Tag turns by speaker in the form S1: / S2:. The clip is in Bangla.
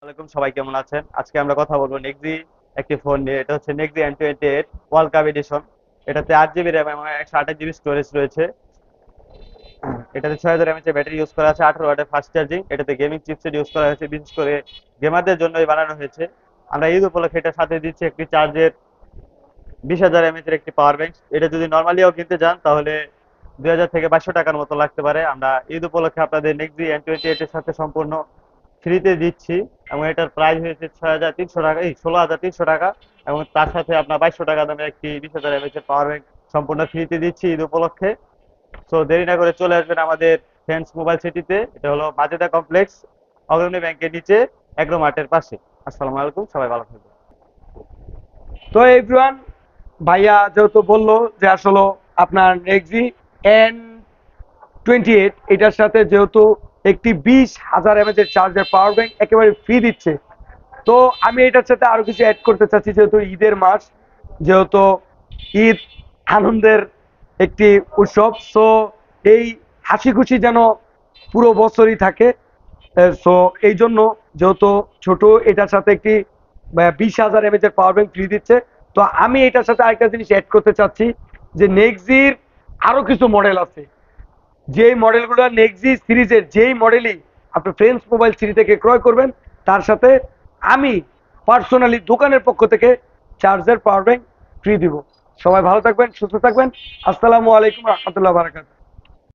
S1: ওয়ালাইকুম, সবাই কেমন আছেন? আজকে আমরা কথা বলবো নেক্সি একটি ফোন নিয়ে। এটা হচ্ছে নেক্সি N28 ওয়ার্ল্ড কাপ এডিশন। এটাতে 8 জিবি র্যাম এবং 128 জিবি স্টোরেজ রয়েছে। এটাতে 6000 mAh এর ব্যাটারি ইউজ করা আছে, 18 ওয়াটের ফাস্ট চার্জিং। এটাতে গেমিং চিপসেট ইউজ করা হয়েছে, বিশেষ করে গেমারদের জন্যই বানানো হয়েছে। আমরা ঈদ উপলক্ষে এটার সাথে দিচ্ছি একটি চার্জের 20,000 mAh এর একটি পাওয়ার ব্যাংক। এটা যদি নর্মালিও কিনতে যান তাহলে 2000 থেকে 2200 টাকার মতো লাগতে পারে। আমরা ঈদ উপলক্ষে আপনাদের নেক্সি N28 এর সাথে সম্পূর্ণ ফ্রিতে দিচ্ছি, এবং এটার প্রাইস হয়েছে 6300 টাকা, 16,300 টাকা। এবং তার সাথে আপনার 2200 টাকা দামে একটি 20,000 mAh এর পাওয়ার ব্যাংক সম্পূর্ণ ফ্রিতে দিচ্ছি ঈদ উপলক্ষে। সো দেরি না করে চলে আসবেন আমাদের ফ্রেন্ডস মোবাইল সিটিতে। এটা হলো মাজেদা কমপ্লেক্স, অগ্রণী ব্যাংকের নিচে, এগ্রো মার্টের পাশে। আসসালামু আলাইকুম, সবাই ভালো থাকবেন।
S2: তো এভরিওয়ান, ভাইয়া যেহেতু বললো যে আসলে আপনার নেক্সি N28 এটার সাথে যেহেতু একটি 20,000 mAh এর চার্জার পাওয়ার ব্যাংক একেবারে ফ্রি দিচ্ছে, তো আমি এটার সাথে আরো কিছু অ্যাড করতে চাচ্ছি। যেহেতু ঈদের মাস, যেহেতু ঈদ আনন্দের একটি উৎসব, সো এই হাসি খুশি যেন পুরো বছরই থাকে। সো এই জন্য যেহেতু ছোট এটার সাথে একটি 20,000 mAh এর পাওয়ার ব্যাংক ফ্রি দিচ্ছে, তো আমি এটার সাথে আরেকটা জিনিস অ্যাড করতে চাচ্ছি যে নেক্সির আরো কিছু মডেল আছে। যেই মডেলগুলো নেক্সি সিরিজের যেই মডেলই আপনি ফ্রেন্ডস মোবাইল সিটি থেকে ক্রয় করবেন, তার সাথে আমি পার্সোনালি দোকানের পক্ষ থেকে চার্জার পাওয়ার ব্যাংক ফ্রি দিব। সবাই ভালো থাকবেন, সুস্থ থাকবেন। আসসালামু আলাইকুম রহমতুল্লাহ বারাকাতুহু।